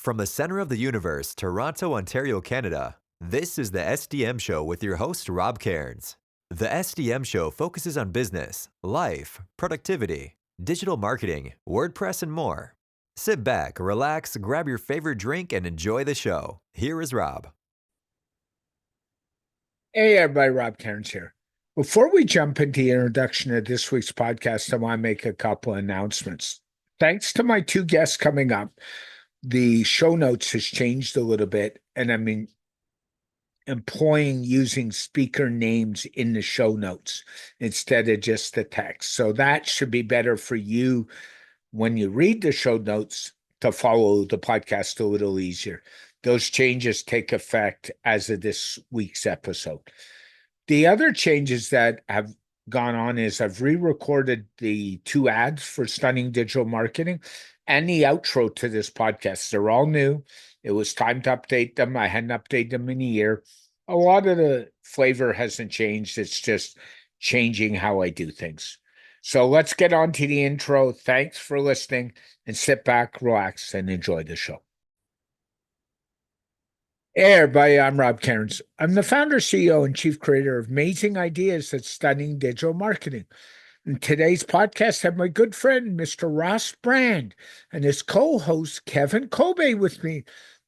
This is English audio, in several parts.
From the center of the universe, Toronto, Ontario, Canada, this is the SDM Show with your host, Rob Cairns. The SDM Show focuses on business, life, productivity, digital marketing, WordPress, and more. Sit back, relax, grab your favorite drink, and enjoy the show. Here is Rob. Hey, everybody, Rob Cairns here. Before we jump into the introduction of this week's podcast, I want to make a couple of announcements. Thanks to my two guests coming up, the show notes has changed a little bit, and I'm employing using speaker names in the show notes instead of just the text. So that should be better for you when you read the show notes to follow the podcast a little easier. Those changes take effect as of this week's episode. The other changes that have gone on is I've re-recorded the two ads for Stunning Digital Marketing and the outro to this podcast. They're all new. It was time to update them. I hadn't updated them in a year. A lot of the flavor hasn't changed. It's just changing how I do things. So let's get on to the intro. Thanks for listening, and sit back, relax, and enjoy the show. Hey, everybody, I'm Rob Cairns. I'm the founder, CEO, and chief creator of Amazing Ideas at Stunning Digital Marketing. In today's podcast, I have my good friend, Mr. Ross Brand, and his co-host, Kevin Kolbe, with me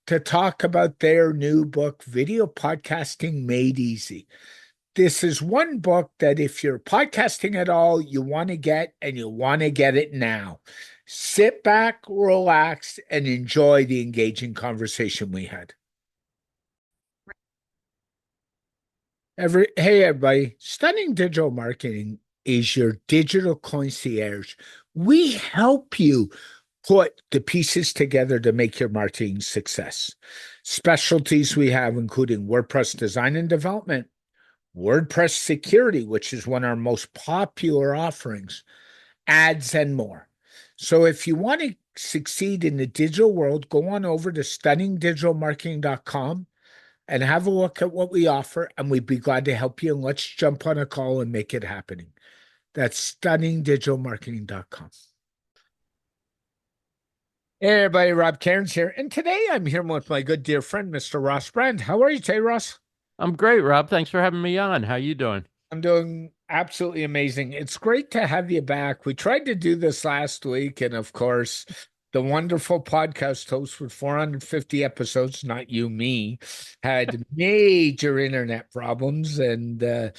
to talk about their new book, Video Podcasting Made Easy. This is one book that if you're podcasting at all, you want to get, and you want to get it now. Sit back, relax, and enjoy the engaging conversation we had. Hey, everybody. Stunning Digital Marketing is your digital concierge. We help you put the pieces together to make your marketing success. Specialties we have including WordPress design and development, WordPress security, which is one of our most popular offerings, ads, and more. So if you want to succeed in the digital world, go on over to stunningdigitalmarketing.com and have a look at what we offer, and we'd be glad to help you. And let's jump on a call and make it happening. That's stunningdigitalmarketing.com. Hey, everybody, Rob Cairns here. And today I'm here with my good dear friend, Mr. Ross Brand. How are you today, Ross? I'm great, Rob. Thanks for having me on. How you doing? I'm doing absolutely amazing. It's great to have you back. We tried to do this last week, and of course, the wonderful podcast host with 450 episodes, not you, me, had major internet problems. And,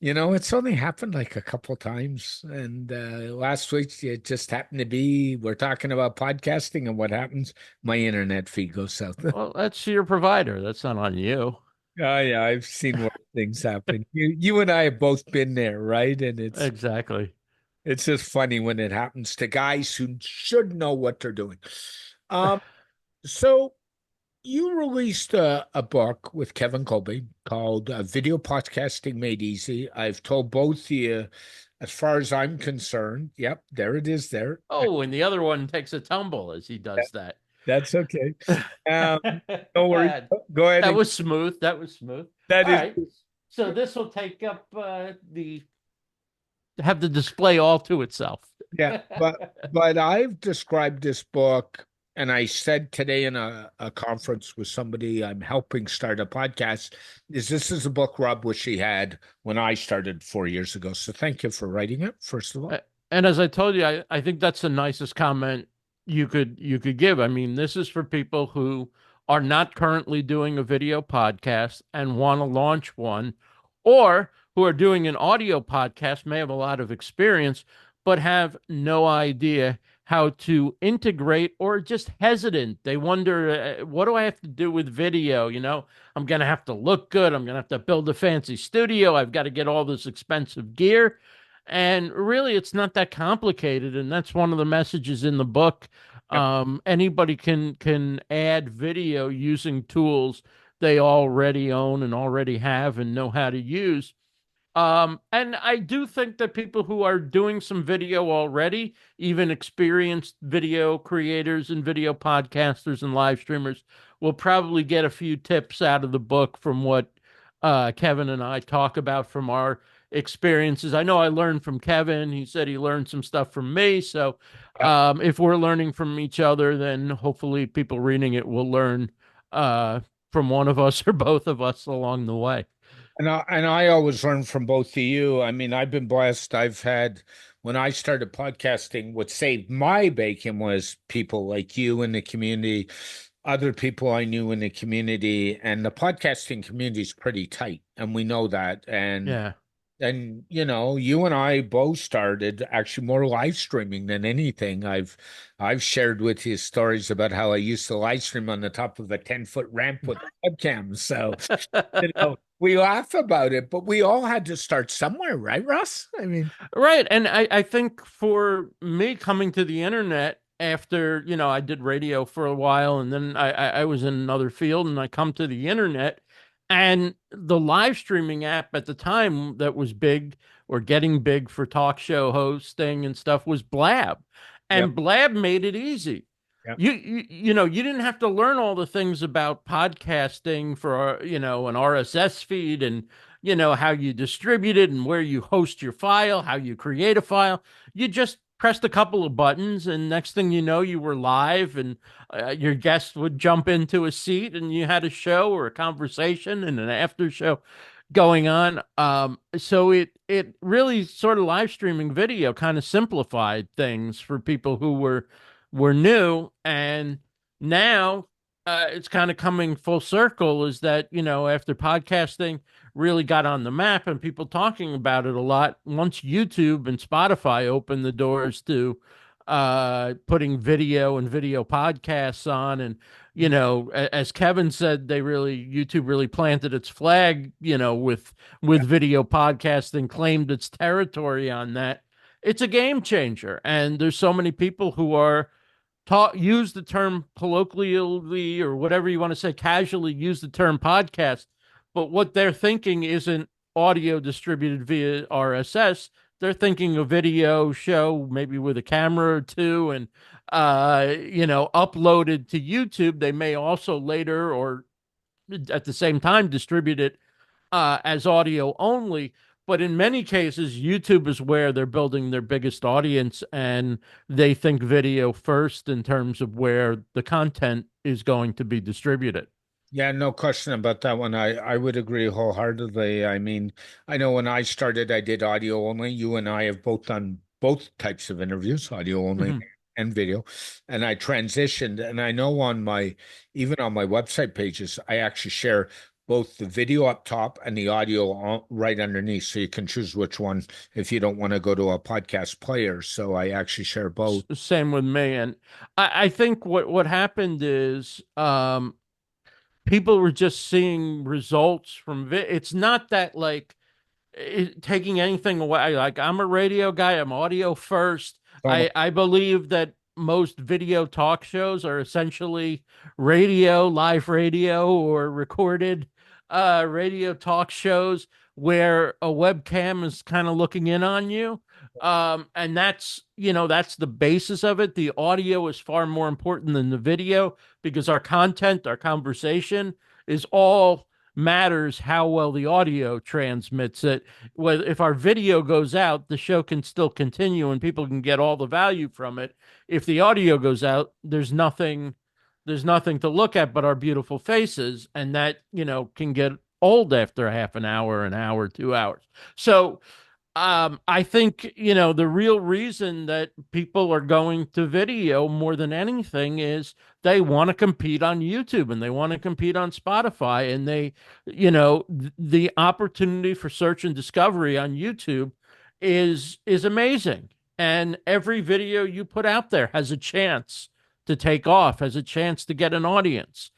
it's only happened like a couple times. And last week, it just happened to be, we're talking about podcasting, and what happens? My internet feed goes south. Well, that's your provider. That's not on you. Oh, yeah, I've seen worse things happen. You and I have both been there, right? And it's exactly. It's just funny when it happens to guys who should know what they're doing. So you released a book with Kevin Kolbe called Video Podcasting Made Easy. I've told both of you, as far as I'm concerned, yep, there it is there. Oh, and the other one takes a tumble as he does that. That's okay. Don't worry. Go ahead. That was smooth. That is. Right. So this will take up have the display all to itself. Yeah, but I've described this book, and I said today in a conference with somebody I'm helping start a podcast, this is a book Rob wish he had when I started 4 years ago. So thank you for writing it, first of all. And as I told you, I think that's the nicest comment you could give. I mean, this is for people who are not currently doing a video podcast and want to launch one, or who are doing an audio podcast, may have a lot of experience, but have no idea how to integrate, or just hesitant. They wonder, what do I have to do with video? I'm going to have to look good. I'm going to have to build a fancy studio. I've got to get all this expensive gear. And really, it's not that complicated. And that's one of the messages in the book. Yep. Anybody can add video using tools they already own and already have and know how to use. And I do think that people who are doing some video already, even experienced video creators and video podcasters and live streamers, will probably get a few tips out of the book from what Kevin and I talk about from our experiences. I know I learned from Kevin. He said he learned some stuff from me. So Yeah. if we're learning from each other, then hopefully people reading it will learn from one of us or both of us along the way. And I always learn from both of you. I mean, I've been blessed. I've had, when I started podcasting, what saved my bacon was people like you in the community, other people I knew in the community, and the podcasting community is pretty tight, and we know that. Yeah. And you and I both started actually more live streaming than anything. I've shared with you stories about how I used to live stream on the top of a 10-foot ramp with a webcam. So we laugh about it, but we all had to start somewhere, right, Russ? I mean, Right. And I think for me coming to the internet after, I did radio for a while and then I was in another field and I come to the internet and the live streaming app at the time that was big or getting big for talk show hosting and stuff was Blab. yep, And Blab made it easy. yep. You didn't have to learn all the things about podcasting for an RSS feed and how you distribute it and where you host your file, how you create a file. You just pressed a couple of buttons, and next thing you know, you were live, and your guest would jump into a seat, and you had a show or a conversation and an after show going on. So it really sort of live streaming video kind of simplified things for people who were new, and now it's kind of coming full circle. Is that after podcasting really got on the map and people talking about it a lot, once YouTube and Spotify opened the doors to putting video and video podcasts on, and as Kevin said, YouTube really planted its flag, with video podcasting, claimed its territory on that. It's a game changer, and there's so many people who are use the term colloquially or whatever you want to say, casually use the term podcast, but what they're thinking isn't audio distributed via RSS. They're thinking a video show, maybe with a camera or two, and uploaded to YouTube. They may also later or at the same time distribute it as audio only. But in many cases, YouTube is where they're building their biggest audience, and they think video first in terms of where the content is going to be distributed. Yeah, no question about that one. I would agree wholeheartedly. I mean, I know when I started, I did audio only. You and I have both done both types of interviews, audio only Mhm. and video. And I transitioned, and I know even on my website pages, I actually share both the video up top and the audio right underneath. So you can choose which one if you don't want to go to a podcast player. So I actually share both. Same with me, and I think what happened is people were just seeing results from it's not that like taking anything away. Like, I'm a radio guy, I'm audio first. I believe that most video talk shows are essentially live radio or recorded radio talk shows where a webcam is kind of looking in on you. And that's the basis of it. The audio is far more important than the video because our content, our conversation is all matters how well the audio transmits it. Well, if our video goes out, the show can still continue and people can get all the value from it. If the audio goes out, there's nothing to look at but our beautiful faces, and that can get old after half an hour, 2 hours. So I think, the real reason that people are going to video more than anything is they want to compete on YouTube and they want to compete on Spotify, and the opportunity for search and discovery on YouTube is amazing. And every video you put out there has a chance to take off, has a chance to get an audience,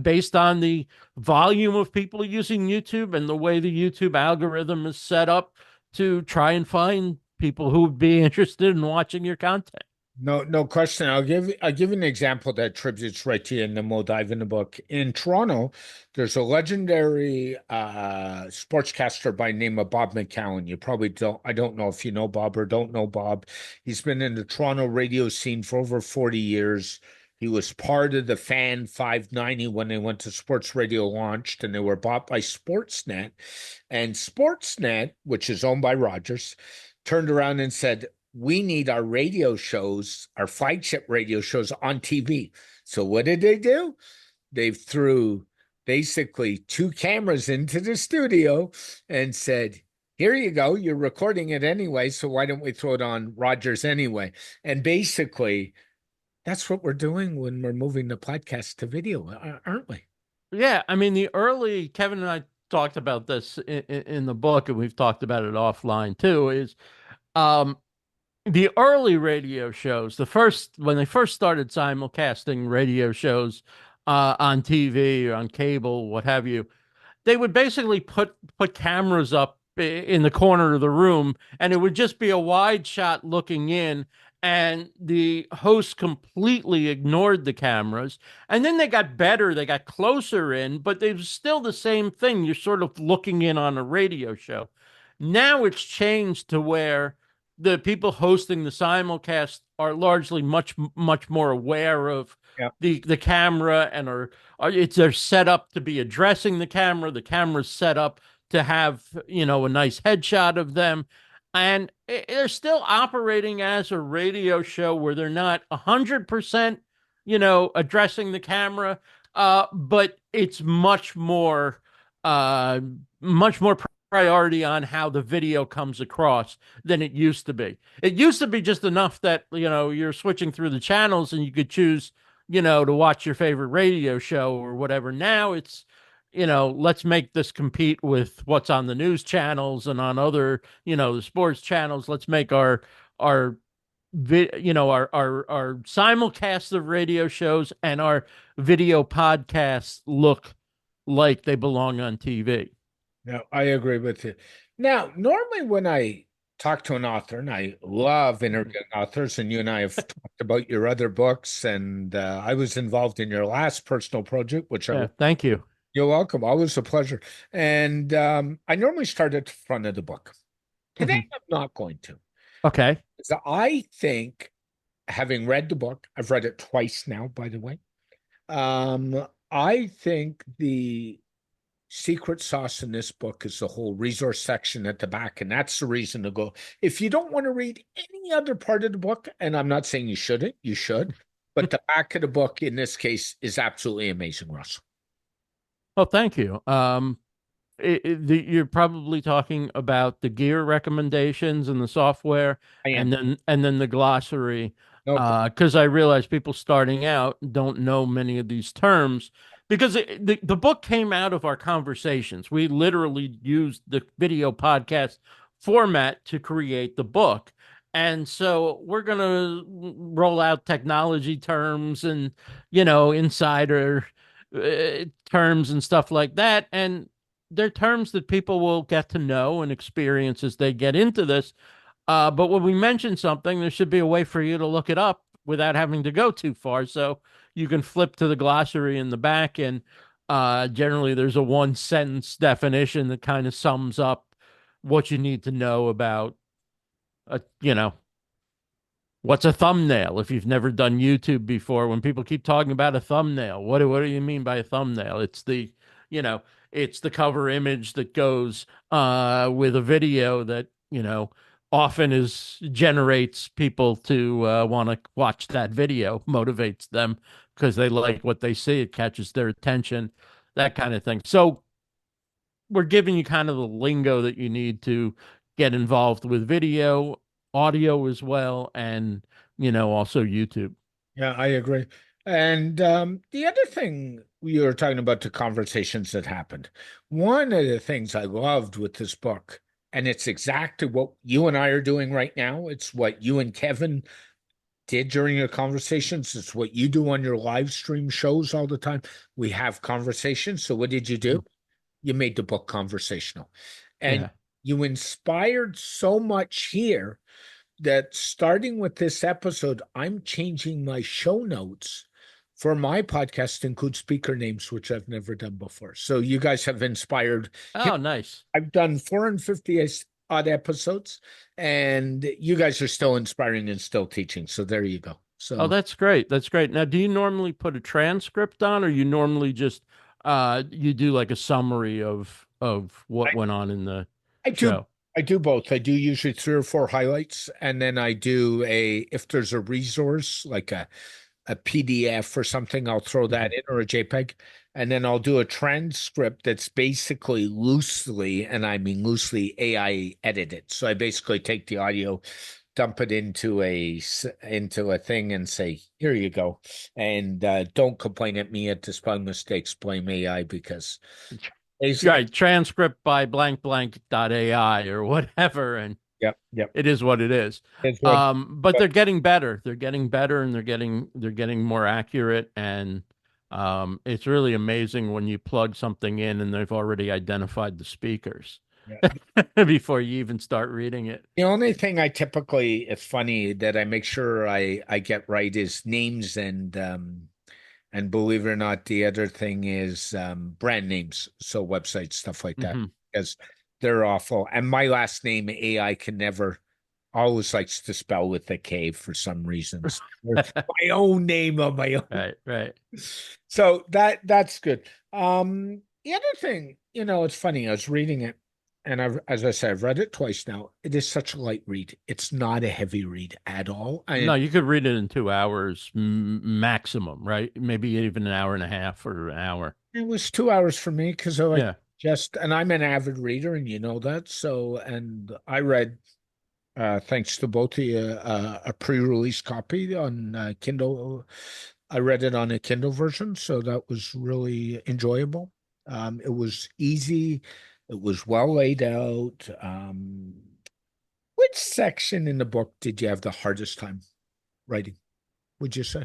based on the volume of people using YouTube and the way the YouTube algorithm is set up to try and find people who would be interested in watching your content. No, no question. I'll give you an example that attributes right to you, and then we'll dive in the book. In Toronto, there's a legendary sportscaster by the name of Bob McCown. You probably don't. I don't know if you know Bob or don't know Bob. He's been in the Toronto radio scene for over 40 years. He was part of the Fan 590 when they went to Sports Radio launched, and they were bought by Sportsnet. And Sportsnet, which is owned by Rogers, turned around and said, we need our radio shows, our flagship radio shows on TV. So what did they do? They threw basically 2 cameras into the studio and said, here you go. You're recording it anyway, so why don't we throw it on Rogers anyway? And basically, that's what we're doing when we're moving the podcast to video, aren't we? Yeah, I mean, Kevin and I talked about this in the book, and we've talked about it offline too, is the early radio shows, when they first started simulcasting radio shows on TV or on cable, what have you, they would basically put cameras up in the corner of the room, and it would just be a wide shot looking in, and the host completely ignored the cameras. And then they got better, they got closer in, but it was still the same thing. You're sort of looking in on a radio show. Now it's changed to where the people hosting the simulcast are largely much more aware of the camera, and they're set up to be addressing the camera. The camera's set up to have, a nice headshot of them, and they're still operating as a radio show where they're not 100%, addressing the camera, but it's much more priority on how the video comes across than it used to be. It used to be just enough that, you're switching through the channels and you could choose, to watch your favorite radio show or whatever. Now it's, let's make this compete with what's on the news channels and on other, the sports channels. Let's make our simulcasts of radio shows and our video podcasts look like they belong on TV. No, I agree with you. Now, normally when I talk to an author, and I love interviewing authors, and you and I have talked about your other books, and I was involved in your last personal project, which thank you. You're welcome. Always a pleasure. And I normally start at the front of the book. Today, I'm not going to. Okay. So I think, having read the book, I've read it twice now, by the way. I think the secret sauce in this book is the whole resource section at the back, and that's the reason to go. If you don't want to read any other part of the book, and I'm not saying you shouldn't, you should, but the back of the book in this case is absolutely amazing, Russell. Oh, thank you. You're probably talking about the gear recommendations and the software, and then the glossary, because I realize people starting out don't know many of these terms. Because the book came out of our conversations. We literally used the video podcast format to create the book. And so we're going to roll out technology terms and, insider terms and stuff like that. And they're terms that people will get to know and experience as they get into this. But when we mention something, there should be a way for you to look it up without having to go too far. So you can flip to the glossary in the back, and generally there's a 1-sentence definition that kind of sums up what you need to know about, what's a thumbnail. If you've never done YouTube before, when people keep talking about a thumbnail, what do you mean by a thumbnail? It's the, it's the cover image that goes with a video that, often generates people to want to watch that video, motivates them because they like what they see. It catches their attention, that kind of thing. So we're giving you kind of the lingo that you need to get involved with video, audio as well, and, also YouTube. Yeah, I agree. And the other thing, you were talking about the conversations that happened. One of the things I loved with this book, and it's exactly what you and I are doing right now. It's what you and Kevin did during your conversations. It's what you do on your live stream shows all the time. We have conversations. So what did you do? You made the book conversational. And you inspired so much here that starting with this episode, I'm changing my show notes for my podcast to include speaker names, which I've never done before. So you guys have inspired. Oh, nice. I've done 450 odd episodes, and you guys are still inspiring and still teaching. So there you go. Oh, So that's great. That's great. Now, do you normally put a transcript on, or you normally just you do like a summary of what went on in the I do show? I do both. I do usually three or four highlights, and then I do a if there's a resource like a PDF or something, I'll throw that Mhm. in or a JPEG, and then I'll do a transcript that's basically loosely, and I mean loosely AI edited. So I basically take the audio, dump it into a thing, and say, "Here you go," and don't complain at me at the spelling mistakes. Blame AI because. Right, transcript by blank blank dot AI or whatever, and Yep, yep. it is what it is. It's what But they're getting better. They're getting better, and they're getting more accurate, and it's really amazing when you plug something in and they've already identified the speakers yeah. before you even start reading it. The only thing I typically, it's funny that I make sure I get right is names and believe it or not, the other thing is brand names, so websites, stuff like that, Hmm. because they're awful. And my last name, AI can never always likes to spell with a K for some reasons. My own name on my own. Right, right. So that's good. The other thing, it's funny. I was reading it, and as I said, I've read it twice now. It is such a light read. It's not a heavy read at all. No, you could read it in 2 hours maximum, right? Maybe even an hour and a half or an hour. It was 2 hours for me because I like Yeah. and I'm an avid reader, and you know that. So, and I read, thanks to both of you, a pre-release copy on Kindle. I read it on a Kindle version, so that was really enjoyable. It was easy. It was well laid out. Which section in the book did you have the hardest time writing, would you say?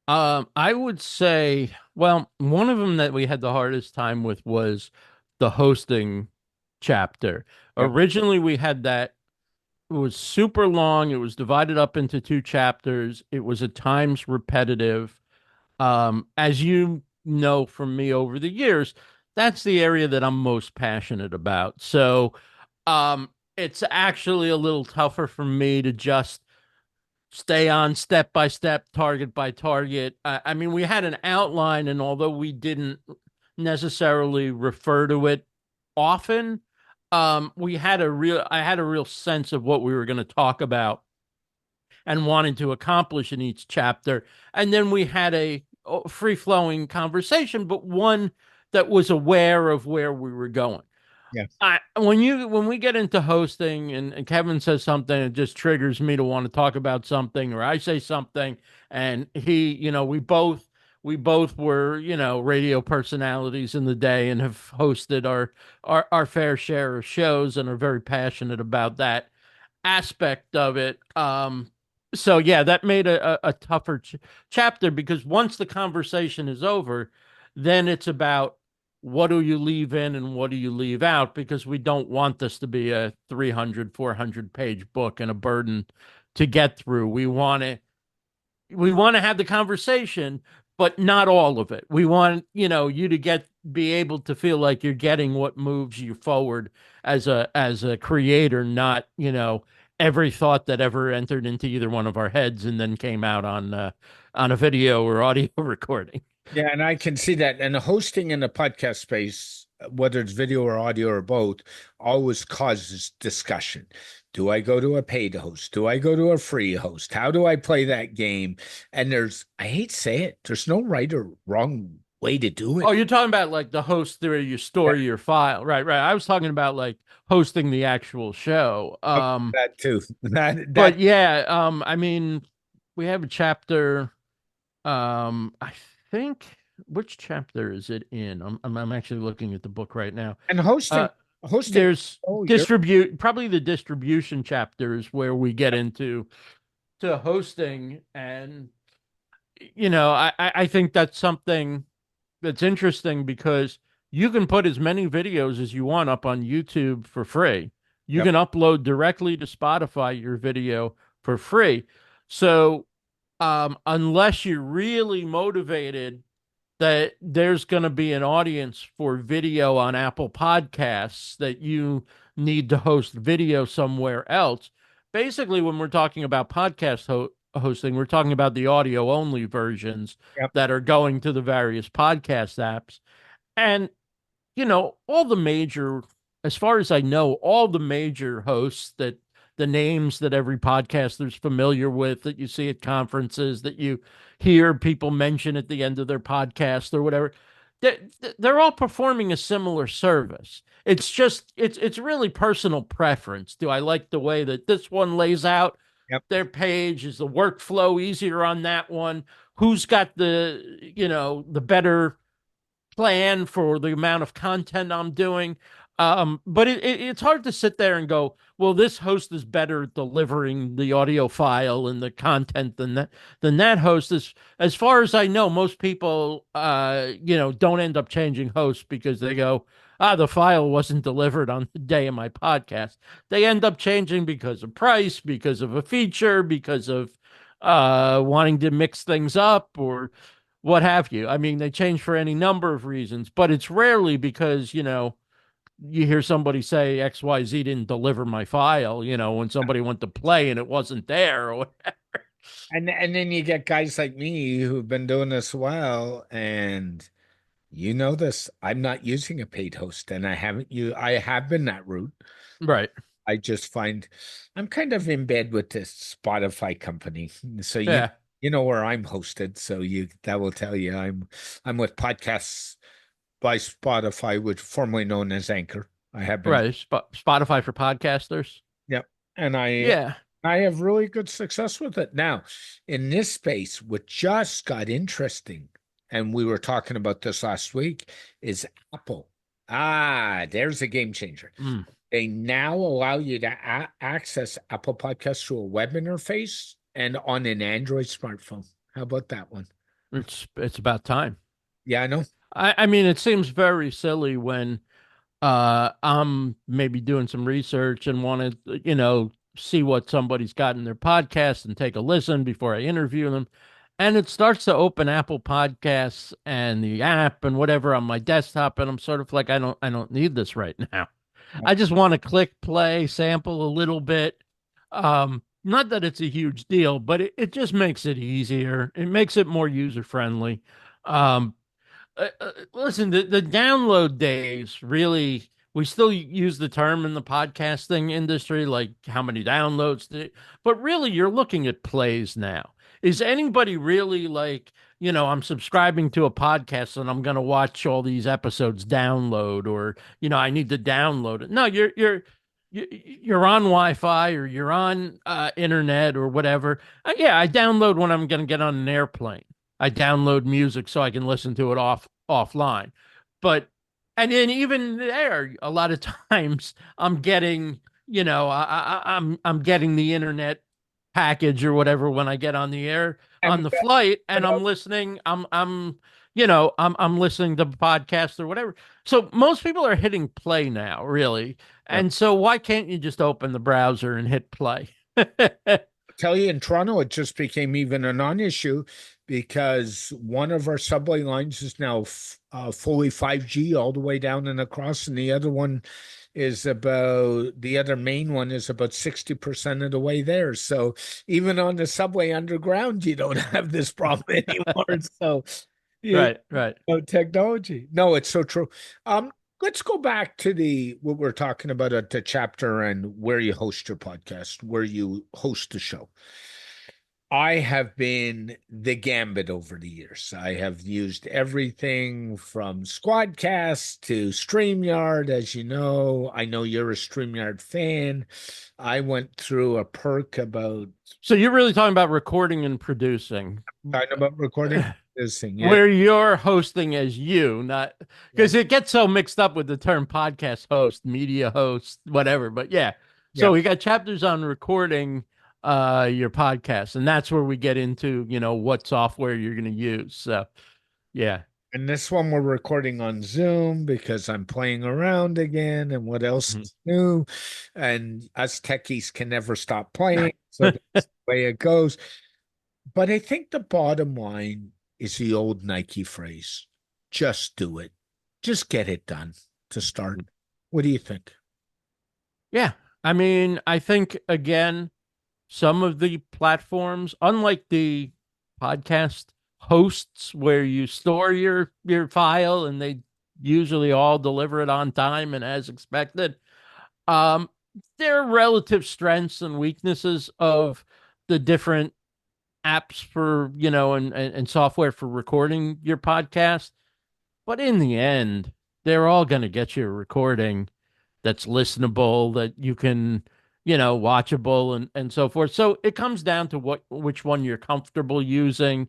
I would say, well, one of them that we had the hardest time with was the hosting chapter. Yeah, Originally, we had that. It was super long. It was divided up into two chapters. It was at times repetitive. As you know from me over the years, that's the area that I'm most passionate about. So, it's actually a little tougher for me to just stay on step by step, target by target. I mean, we had an outline, and although we didn't necessarily refer to it often, I had a real sense of what we were going to talk about and wanted to accomplish in each chapter. And then we had a free flowing conversation, but one that was aware of where we were going. yeah, When we get into hosting and Kevin says something, it just triggers me to want to talk about something, or I say something, and we both were, radio personalities in the day and have hosted our fair share of shows and are very passionate about that aspect of it. So yeah, that made a tougher chapter because once the conversation is over, then it's about what do you leave in and what do you leave out because we don't want this to be a 300, 400 page book and a burden to get through. We want to have the conversation, but not all of it. We want, you to be able to feel like you're getting what moves you forward as a creator, not, every thought that ever entered into either one of our heads and then came out on a video or audio recording. yeah. And I can see that. And hosting in the podcast space, whether it's video or audio or both, always causes discussion. Do I go to a paid host? Do I go to a free host? How do I play that game? And I hate to say it, there's no right or wrong way to do Oh, it. you're talking about like the host where you Yeah, store your file. Right, right. I was talking about like hosting the actual show. that too. That But yeah, I mean, we have a chapter. I think which chapter is it in? I'm actually looking at the book right now. and Uh, hosting. there's Oh, you're distribute probably the distribution chapters where we get into to hosting, and I think that's something that's interesting because you can put as many videos as you want up on YouTube for free. You yep. can upload directly to Spotify your video for free. So, unless you're really motivated that there's going to be an audience for video on Apple Podcasts that you need to host video somewhere else. Basically, when we're talking about hosting. We're talking about the audio only versions Yep. that are going to the various podcast apps. And, all the major, as far as I know, all the major hosts that the names that every podcaster's familiar with that you see at conferences, that you hear people mention at the end of their podcast or whatever, they're all performing a similar service. It's just it's really personal preference. Do I like the way that this one lays out Yep. their page? Is the workflow easier on that one? Who's got the better plan for the amount of content I'm doing? But it's hard to sit there and go, well, this host is better at delivering the audio file and the content than that host is. As far as I know, most people don't end up changing hosts because they go, the file wasn't delivered on the day of my podcast. They end up changing because of price, because of a feature, because of wanting to mix things up, or what have you. I mean, they change for any number of reasons, but it's rarely because, you hear somebody say XYZ didn't deliver my file, when somebody went to play and it wasn't there or whatever. And then you get guys like me who've been doing this a while, and you know this. I'm not using a paid host, and I have been that route. Right. I just find I'm kind of in bed with this Spotify company. So Yeah. you know where I'm hosted, so that will tell you I'm with Podcasts by Spotify, which formerly known as Anchor. I have been. Right. Spotify for podcasters. Yep. And Yeah. I have really good success with it. Now, in this space, what just got interesting, and we were talking about this last week, is Apple. There's a game changer. Mm. They now allow you to access Apple Podcasts through a web interface and on an Android smartphone. How about that one? It's about time. Yeah, I know. I mean, it seems very silly when I'm maybe doing some research and want to, see what somebody's got in their podcast and take a listen before I interview them. And it starts to open Apple Podcasts and the app and whatever on my desktop, and I'm sort of like, I don't need this right now. I just want to click play, sample a little bit. Not that it's a huge deal, but it just makes it easier. It makes it more user friendly. Um, Listen, the download days really, we still use the term in the podcasting industry, like how many downloads, but really you're looking at plays now. Is anybody really like, I'm subscribing to a podcast and I'm going to watch all these episodes download, or, I need to download it. No, you're on Wi-Fi or you're on internet or whatever. Yeah, I download when I'm going to get on an airplane. I download music so I can listen to it offline. But and then even there, a lot of times I'm getting, I'm getting the internet package or whatever when I get on the air on And the flight, and I'm listening. I'm listening to the podcast or whatever. So most people are hitting play now, really. And so why can't you just open the browser and hit play? tell you, in Toronto, it just became even a non-issue because one of our subway lines is now fully 5G all the way down and across, and the other main one is about 60% of the way there. So even on the subway underground, you don't have this problem anymore. So Right. technology. No, it's so true. Let's go back to what we're talking about at the chapter and where you host your podcast, where you host the show. I have been the gambit over the years. I have used everything from Squadcast to StreamYard. As you know, I know you're a StreamYard fan. I went through a perk about. So you're really talking about recording and producing. Talking about recording and producing, yeah. Where you're hosting as you, not because it gets so mixed up with the term podcast host, media host, whatever. But yeah. So we got chapters on recording your podcast, and that's where we get into what software you're going to use. So yeah. And this one we're recording on Zoom because I'm playing around again, and what else is new, and us techies can never stop playing, so that's the way it goes. But I think the bottom line is the old Nike phrase: just do it, just get it done to start. What do you think? Yeah, I mean, I think again, some of the platforms, unlike the podcast hosts where you store your file and they usually all deliver it on time and as expected. Um, there are relative strengths and weaknesses of the different apps for, and software for recording your podcast. But in the end, they're all going to get you a recording that's listenable, that you can, watchable and so forth. So it comes down to which one you're comfortable using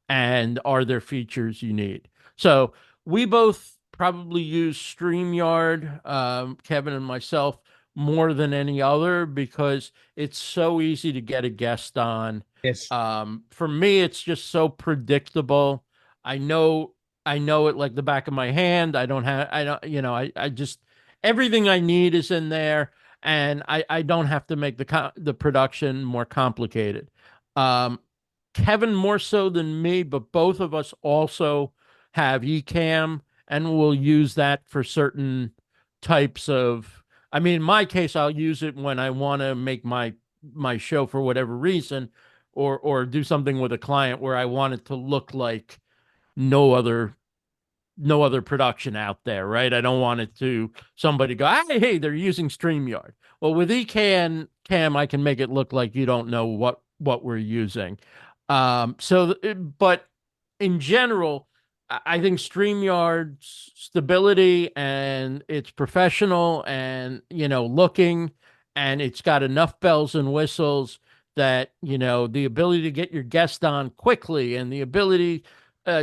and are there features you need. So we both probably use StreamYard, Kevin and myself, more than any other because it's so easy to get a guest on. Yes. For me, it's just so predictable. I know I know it like the back of my hand. I don't, I just, everything I need is in there, and I don't have to make the production more complicated. Um, Kevin more so than me, but both of us also have Ecamm, and we'll use that for certain types of. I mean, in my case, I'll use it when I want to make my show for whatever reason, or do something with a client where I want it to look like no other no other production out there, right? I don't want it to somebody go, hey, they're using StreamYard. Well, with Ecamm, I can make it look like you don't know what we're using. But in general, I think StreamYard's stability and it's professional and looking, and it's got enough bells and whistles that the ability to get your guest on quickly and the ability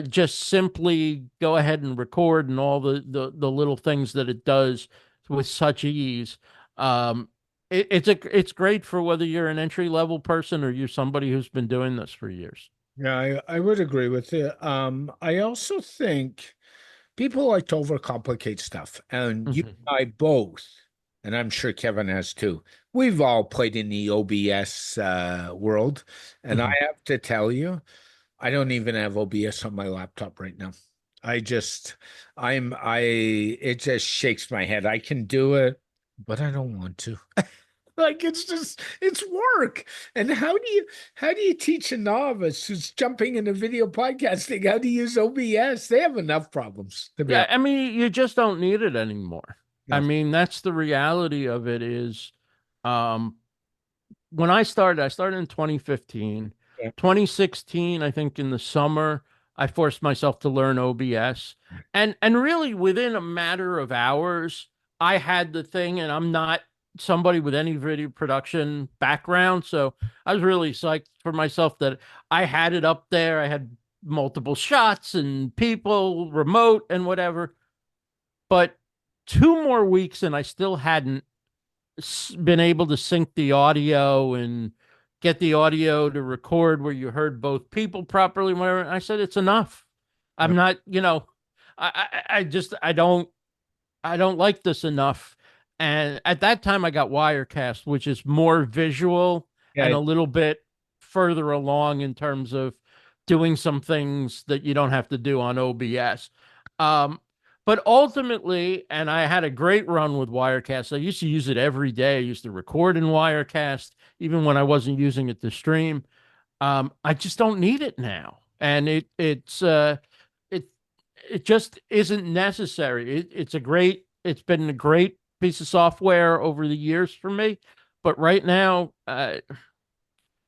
just simply go ahead and record and all the little things that it does with such ease. It's great for whether you're an entry level person or you're somebody who's been doing this for years. Yeah, I would agree with you. I also think people like to overcomplicate stuff, and you and Mhm. I both, and I'm sure Kevin has too. We've all played in the OBS world, and I Mhm. have to tell you, I don't even have OBS on my laptop right now. I just, it just shakes my head. I can do it, but I don't want to. Like it's work. And how do you teach a novice who's jumping into video podcasting how to use OBS? They have enough problems, to be Yeah, honest. I mean, you just don't need it anymore. I No. mean, that's the reality of it is, um, when I started in 2015. Yeah. 2016, I think in the summer, I forced myself to learn OBS. And really within a matter of hours, I had the thing, and I'm not somebody with any video production background. So I was really psyched for myself that I had it up there. I had multiple shots and people remote and whatever. But 2 more weeks and I still hadn't been able to sync the audio and get the audio to record where you heard both people properly, whatever. And I said, it's enough. Yeah. I'm not, I just, I don't like this enough. And at that time, I got Wirecast, which is more visual and Yeah. a little bit further along in terms of doing some things that you don't have to do on OBS. Um, but ultimately, and I had a great run with Wirecast. I used to use it every day. I used to record in Wirecast, even when I wasn't using it to stream. I just don't need it now, and it it just isn't necessary. It's been a great piece of software over the years for me, but right now,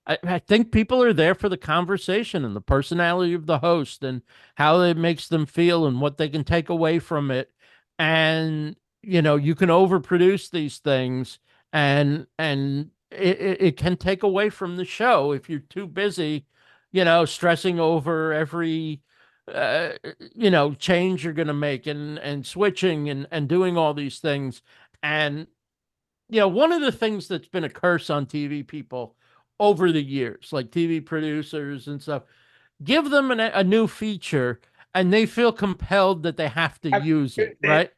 I think people are there for the conversation and the personality of the host and how it makes them feel and what they can take away from it. And you can overproduce these things, and it can take away from the show if you're too busy, stressing over every uh, change you're going to make and switching and doing all these things. And one of the things that's been a curse on TV people over the years, like TV producers and stuff, give them a new feature and they feel compelled that they have to use it, right?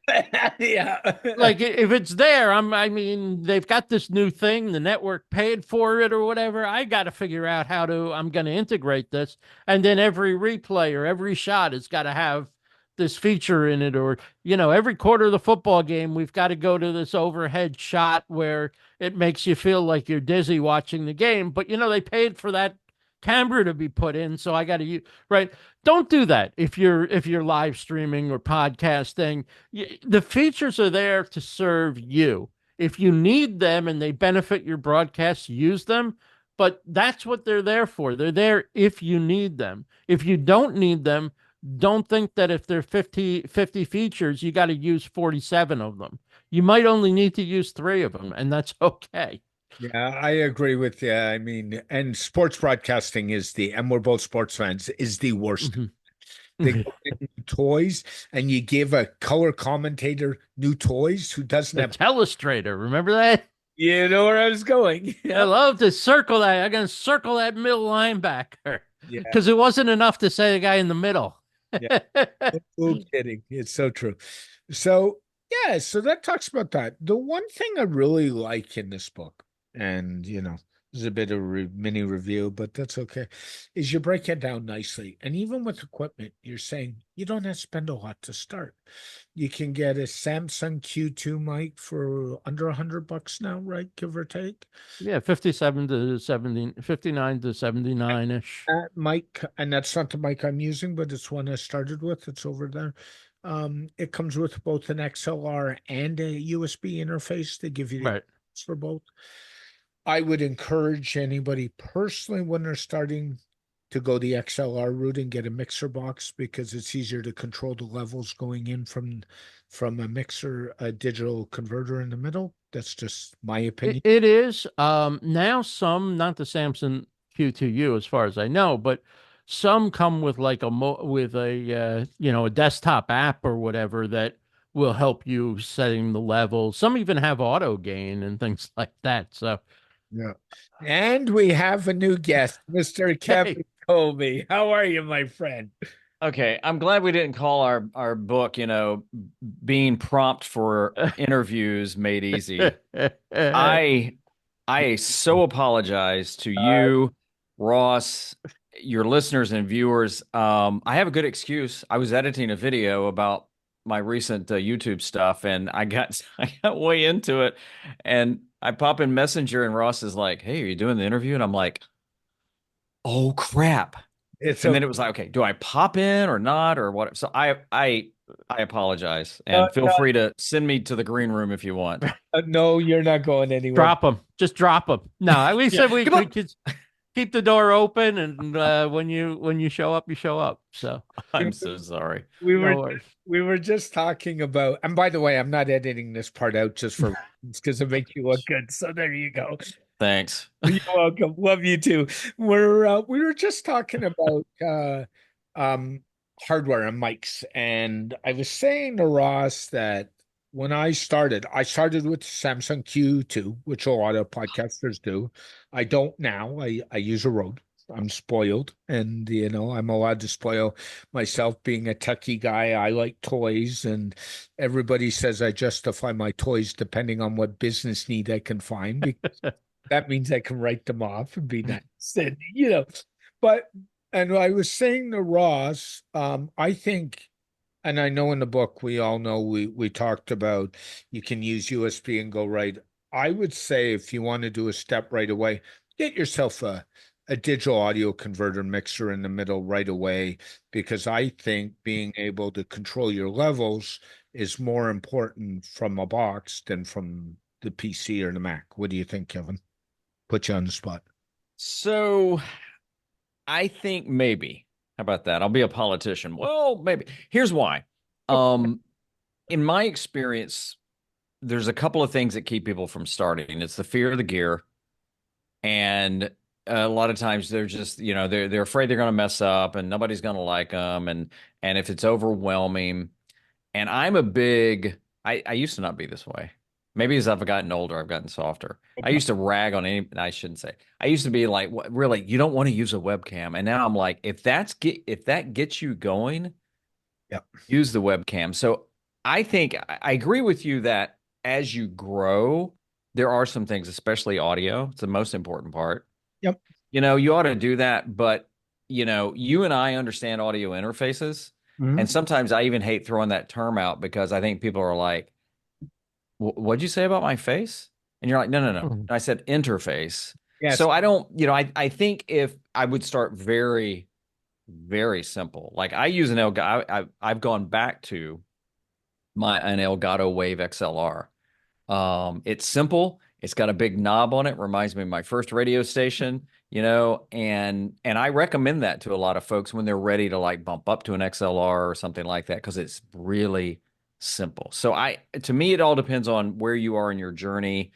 Yeah. Like if it's there, I mean, they've got this new thing, the network paid for it or whatever. I got to figure out I'm going to integrate this. And then every replay or every shot has got to have this feature in it, or every quarter of the football game we've got to go to this overhead shot where it makes you feel like you're dizzy watching the game, but they paid for that camera to be put in, so I got to use. Right, don't do that if you're live streaming or podcasting. The features are there to serve you. If you need them and they benefit your broadcast, use them, but that's what they're there for. They're there if you need them. If you don't need them, don't think that if there are 50 features, you got to use 47 of them. You might only need to use 3 of them, and that's okay. Yeah, I agree with you. I mean, and sports broadcasting and we're both sports fans, is the worst. Mhm. They go into toys, and you give a color commentator new toys who doesn't The have. telestrator, remember that? You know where I was going. I love to circle that. I'm going to circle that middle linebacker Yeah, because it wasn't enough to say the guy in the middle. yeah. No kidding. It's so true. So, yeah, so that talks about that. The one thing I really like in this book, and this is a bit of a mini review, but that's okay, is you break it down nicely. And even with equipment, you're saying you don't have to spend a lot to start. You can get a Samsung Q2 mic for under $100 now, right? Give or take. Yeah, 57 to 70, 59 to 79 ish. That mic, and that's not the mic I'm using, but it's one I started with. It's over there. It comes with both an XLR and a USB interface. They give you the Right. for both. I would encourage anybody personally when they're starting to go the XLR route and get a mixer box, because it's easier to control the levels going in from a mixer, a digital converter in the middle. That's just my opinion. It is. Now some, not the Samsung Q2U as far as I know, but some come with like a desktop app or whatever that will help you setting the level. Some even have auto gain and things like that. So Yeah. And we have a new guest, Mr. hey, Kevin Kolbe. How are you, my friend? Okay, I'm glad we didn't call our book, being prompt for interviews made easy. I so apologize to you, Ross, your listeners and viewers. I have a good excuse. I was editing a video about my recent YouTube stuff, and I got way into it, and I pop in Messenger, and Ross is like, "Hey, are you doing the interview?" And I'm like, "Oh crap." It's And then it was like, okay, do I pop in or not or what? So I apologize, and feel free to send me to the green room if you want. no, you're not going anywhere. drop them. Just drop them. No, we said we Come on. could keep the door open, and when you show up, you show up. So I'm so sorry. We no were worries. we were just talking about, and by the way, I'm not editing this part out just for because it makes you look good. So there you go. Thanks. You're welcome. Love you too. We were just talking about um hardware and mics, and I was saying to Ross that when I started with Samsung Q2, which a lot of podcasters do. I don't now. I use a Rode. I'm spoiled, and I'm allowed to spoil myself being a techie guy. I like toys, and everybody says I justify my toys depending on what business need I can find, because that means I can write them off and be nice. And, but, and I was saying to Ross, I think, and I know in the book, we all know we talked about you can use USB and go right. I would say if you want to do a step right away, get yourself a digital audio converter mixer in the middle right away, because I think being able to control your levels is more important from a box than from the PC or the Mac. What do you think, Kevin? Put you on the spot. So I think maybe. How about that? I'll be a politician. Well, maybe. Here's why. In my experience, there's a couple of things that keep people from starting. It's the fear of the gear, and a lot of times they're just, they're afraid they're going to mess up and nobody's going to like them, and if it's overwhelming. And I'm a big. I used to not be this way. Maybe as I've gotten older, I've gotten softer. I used to rag on any. I shouldn't say. I used to be like, "What, really? You don't want to use a webcam?" And now I'm like, if that gets you going, Yep. use the webcam. So I think I agree with you that as you grow, there are some things, especially audio. It's the most important part. Yep. You ought to do that, but you and I understand audio interfaces. Mhm. And sometimes I even hate throwing that term out because I think people are like, What'd you say about my face?" And you're like, no, no, no. Mhm. I said interface. Yes. So I don't, I think if I would start very, very simple, like I use an Elgato, I've gone back to an Elgato Wave XLR. It's simple. It's got a big knob on it. Reminds me of my first radio station, and I recommend that to a lot of folks when they're ready to like bump up to an XLR or something like that because it's really simple. So to me, it all depends on where you are in your journey,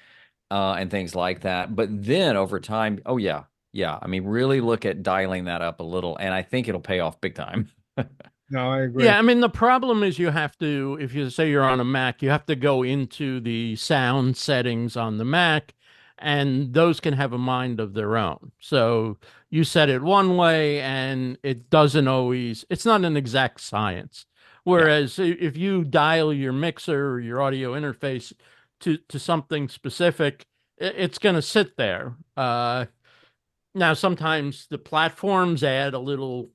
and things like that. But then over time, oh yeah, yeah. I mean, really look at dialing that up a little, and I think it'll pay off big time. No, I agree. Yeah, I mean, the problem is you have to, if you say you're on a Mac, you have to go into the sound settings on the Mac, and those can have a mind of their own. So you set it one way, and it doesn't always, it's not an exact science. Yeah. Whereas if you dial your mixer or your audio interface to something specific, it's going to sit there. Now, sometimes the platforms add a little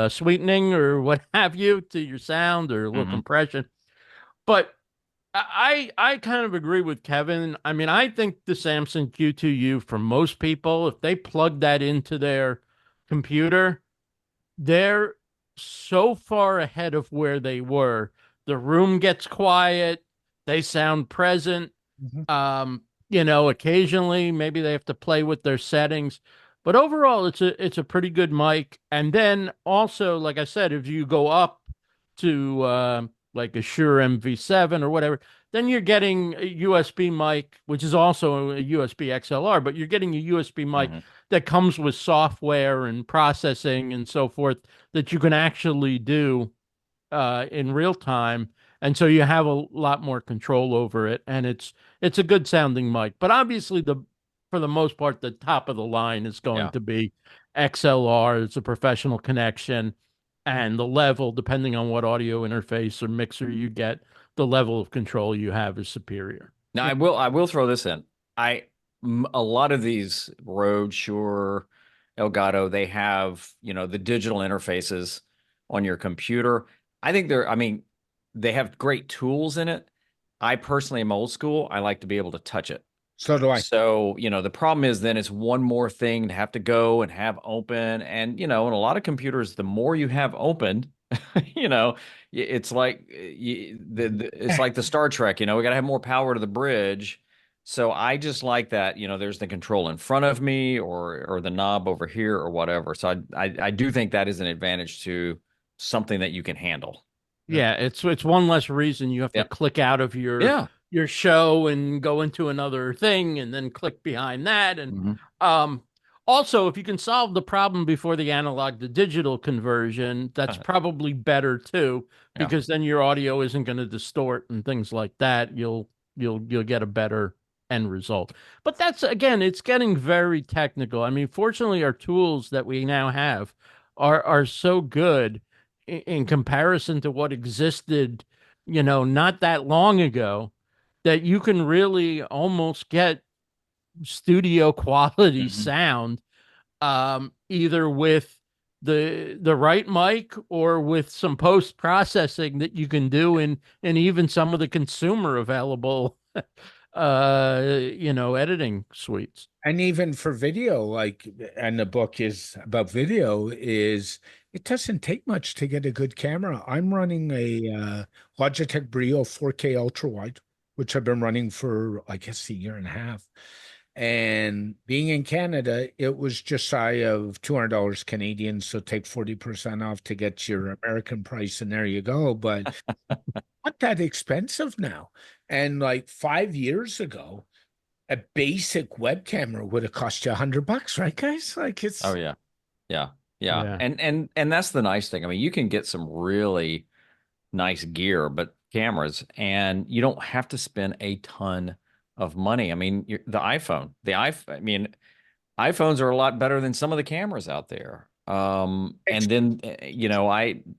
sweetening or what have you to your sound or a little Hmm. compression. But I kind of agree with Kevin. I mean, I think the Samsung Q2U for most people, if they plug that into their computer, they're so far ahead of where they were. The room gets quiet, they sound present. Mhm. Occasionally maybe they have to play with their settings, but overall it's a pretty good mic. And then also, like I said, if you go up to like a Shure MV7 or whatever, then you're getting a USB mic, which is also a USB XLR, but you're getting a USB mic Hmm. that comes with software and processing and so forth that you can actually do in real time, and so you have a lot more control over it, and it's a good sounding mic. But obviously, the for the most part, the top of the line is going Yeah. to be XLR. It's a professional connection, and the level, depending on what audio interface or mixer you get, the level of control you have is superior. Now Yeah. I will throw this in. A lot of these Rode, Shure, Elgato, they have, the digital interfaces on your computer. I mean, they have great tools in it. I personally am old school. I like to be able to touch it. So do I. So, the problem is then it's one more thing to have to go and have open. And, in a lot of computers, the more you have opened, it's like it's like the Star Trek, we got to have more power to the bridge. So I just like that, there's the control in front of me or the knob over here or whatever. So I do think that is an advantage to something that you can handle. Yeah. Yeah, it's one less reason you have to Yeah. click out of Yeah. your show and go into another thing and then click behind that. And Hmm. um also, if you can solve the problem before the analog to digital conversion, that's probably better too, Yeah. because then your audio isn't going to distort and things like that. You'll get a better end result. But that's, again, it's getting very technical. I mean, fortunately, our tools that we now have are so good in comparison to what existed, not that long ago, that you can really almost get studio quality Hmm. sound, either with the right mic or with some post processing that you can do in even some of the consumer available editing suites. And even for video, like, and the book is about video, is it doesn't take much to get a good camera. I'm running a Logitech Brio 4K ultra wide, which I've been running for, I guess, a year and a half. And being in Canada, it was just shy of $200 Canadian. So take 40% off to get your American price, and there you go. But not that expensive now. And like 5 years ago, a basic web camera would have cost you $100, right, guys? Like Oh it's yeah. Yeah. Yeah. Yeah. And that's the nice thing. I mean, you can get some really nice gear, but cameras, and you don't have to spend a ton of money. I mean, I mean, iPhones are a lot better than some of the cameras out there. And then,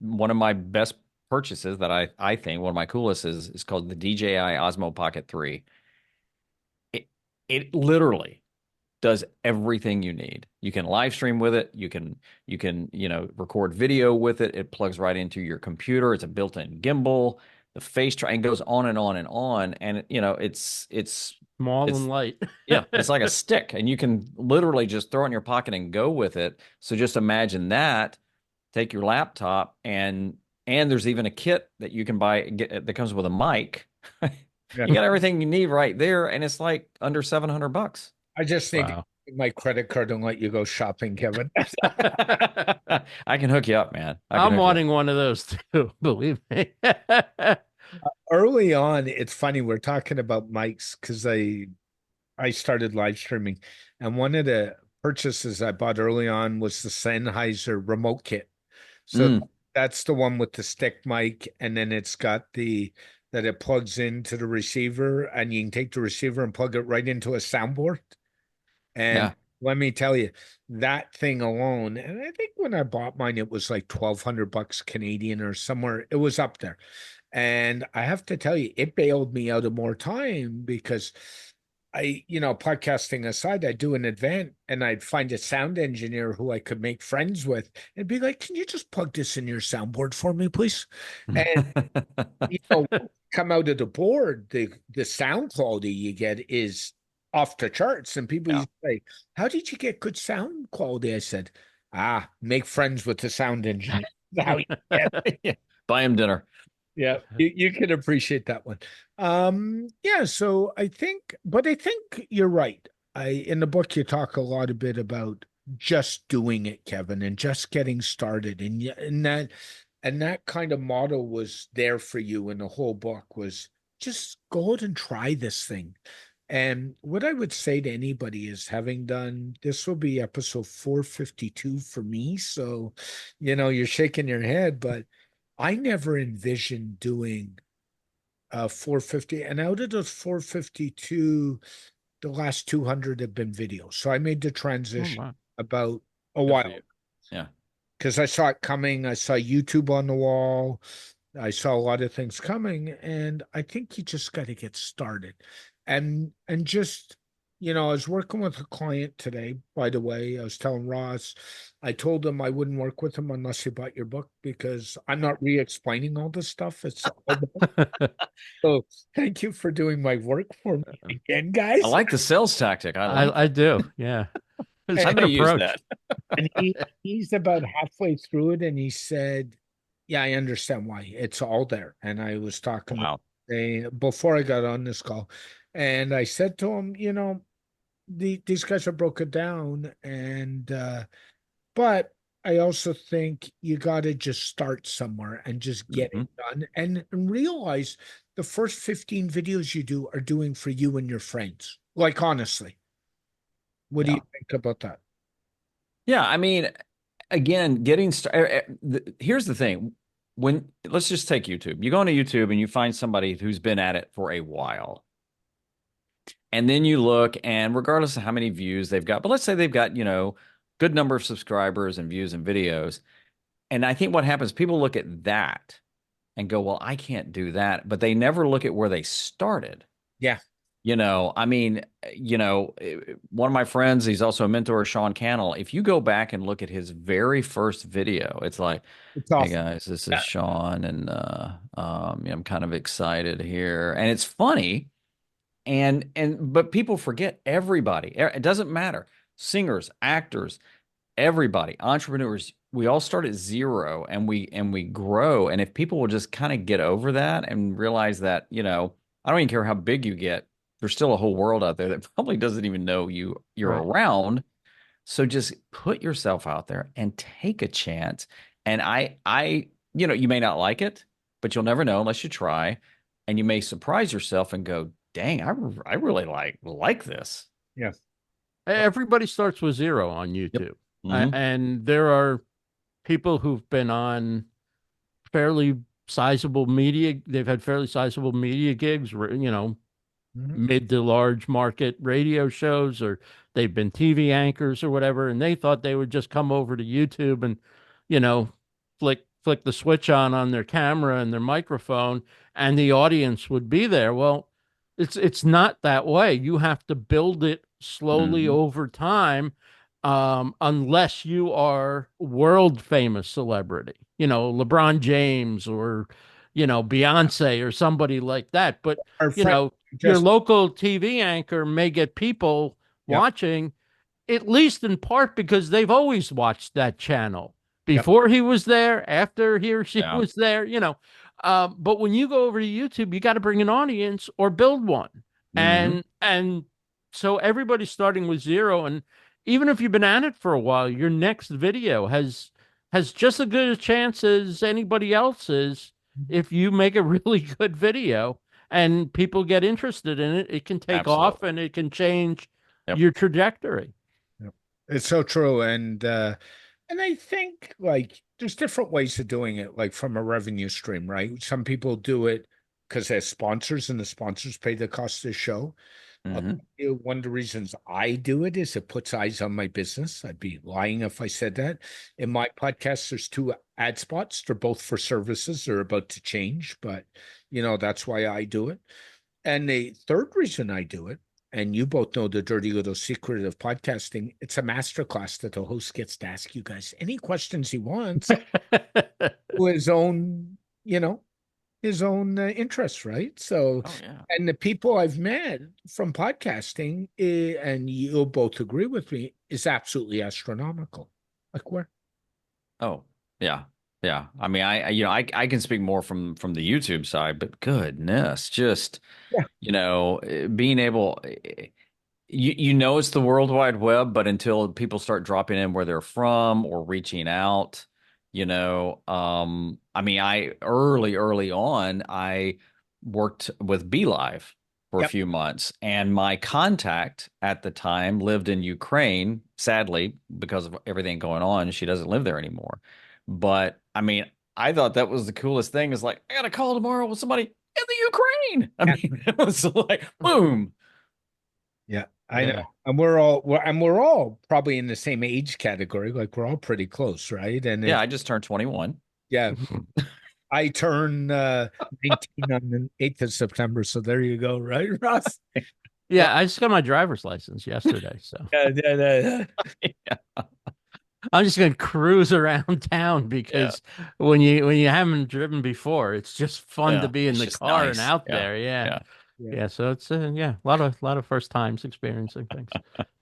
one of my best purchases that I think one of my coolest is called the DJI Osmo Pocket 3. It literally does everything you need. You can live stream with it. You can, record video with it. It plugs right into your computer. It's a built-in gimbal. The face track goes on and on and on. And it's Small and light. yeah, it's like a stick, and you can literally just throw it in your pocket and go with it. So just imagine that. Take your laptop, and there's even a kit that you can buy that comes with a mic. You got everything you need right there, and it's like under $700. I just need to get my credit card and let you go shopping, Kevin. I can hook you up, man. I'm wanting one of those too, believe me. Early on, it's funny, we're talking about mics because I started live streaming, and one of the purchases I bought early on was the Sennheiser remote kit. So that's the one with the stick mic, and then it's got that it plugs into the receiver, and you can take the receiver and plug it right into a soundboard. And let me tell you, that thing alone, and I think when I bought mine, it was like $1,200 Canadian or somewhere. It was up there. And I have to tell you, it bailed me out of more time because podcasting aside, I'd do an event and I'd find a sound engineer who I could make friends with and be like, can you just plug this in your soundboard for me, please? And, come out of the board, the sound quality you get is off the charts. And people used to say, how did you get good sound quality? I said, make friends with the sound engineer. How you get. Buy him dinner. Yeah, you can appreciate that one. So I think you're right. In the book you talk a lot a bit about just doing it, Kevin, and just getting started. And that kind of motto was there for you in the whole book was just go out and try this thing. And what I would say to anybody is, having done, this will be episode 452 for me. So, you're shaking your head, but I never envisioned doing 450. And out of those 452, the last 200 have been videos. So I made the transition about a while. Yeah. Because I saw it coming. I saw YouTube on the wall. I saw a lot of things coming. And I think you just got to get started. And just, I was working with a client today, by the way. I was telling Ross, I told him I wouldn't work with him unless he bought your book because I'm not re-explaining all this stuff. It's so thank you for doing my work for me again, guys. I like the sales tactic. I do. Yeah. I'm going to use that. And he's about halfway through it, and he said, yeah, I understand why. It's all there. And I was talking before I got on this call, and I said to him, these guys have broken down, and but I also think you got to just start somewhere and just get it done and realize the first 15 videos you do are doing for you and your friends. Like, honestly, what do you think about that? Yeah, I mean, again, getting started. Here's the thing. Let's just take YouTube. You go onto YouTube and you find somebody who's been at it for a while. And then you look, and regardless of how many views they've got, but let's say they've got, good number of subscribers and views and videos. And I think what happens, people look at that and go, well, I can't do that. But they never look at where they started. Yeah. I mean, one of my friends, he's also a mentor, Sean Cannell. If you go back and look at his very first video, it's like, hey guys, this is Sean, and I'm kind of excited here. And it's funny. But people forget everybody. It doesn't matter. Singers, actors, everybody, entrepreneurs, we all start at zero and we grow. And if people will just kind of get over that and realize that, I don't even care how big you get, there's still a whole world out there that probably doesn't even know you're around. So just put yourself out there and take a chance. And you may not like it, but you'll never know unless you try. And you may surprise yourself and go, dang, I really like this. Yeah. Everybody starts with zero on YouTube. Yep. And there are people who've been on fairly sizable media. They've had fairly sizable media gigs, mid to large market radio shows, or they've been TV anchors or whatever. And they thought they would just come over to YouTube and, flick the switch on their camera and their microphone, and the audience would be there. Well, it's not that way. You have to build it slowly Mhm. over time, unless you are world famous celebrity, LeBron James or, Beyonce or somebody like that. But, Our you friend know, your just, local TV anchor may get people yep, watching, at least in part because they've always watched that channel yep, before he was there, after he or she Yeah. was there. But when you go over to YouTube, you got to bring an audience or build one. Mhm. And so everybody's starting with zero. And even if you've been at it for a while, your next video has just as good a chance as anybody else's. If you make a really good video and people get interested in it, it can take off Absolutely. and it can change Yep. your trajectory. yep. It's so true. And I think like there's different ways of doing it, like from a revenue stream, right? Some people do it because they have sponsors and the sponsors pay the cost of the show. Mhm. One of the reasons I do it is it puts eyes on my business. I'd be lying if I said that. In my podcast, there's two ad spots. They're both for services. They're about to change, but that's why I do it. And the third reason I do it, and you both know the dirty little secret of podcasting, it's a masterclass that the host gets to ask you guys any questions he wants to his own interests, right? So, Oh yeah. and the people I've met from podcasting, and you'll both agree with me, is absolutely astronomical. Like where? Oh, yeah. Yeah. I mean, I can speak more from the YouTube side, but goodness, just, Yeah. being able, it's the World Wide Web, but until people start dropping in where they're from or reaching out, I mean, early on, I worked with BeLive for a Yep. few months, and my contact at the time lived in Ukraine. Sadly, because of everything going on, she doesn't live there anymore. But I mean, I thought that was the coolest thing is like, I got a call tomorrow with somebody in the Ukraine. I Yeah. mean, it was like, boom. Yeah, I know. Yeah. And we're all probably in the same age category. Like we're all pretty close, right? And Yeah, I just turned 21. yeah, I turn 19 on the 8th of September. So there you go, right, Ross? Yeah, I just got my driver's license yesterday, so Yeah, yeah, yeah, Yeah. I'm just gonna cruise around town Yeah. because when you haven't driven before, it's just fun to Yeah. be in It's the just car and nice. out Yeah. there. Yeah, Yeah. yeah. yeah. So it's yeah, a lot of first times experiencing things.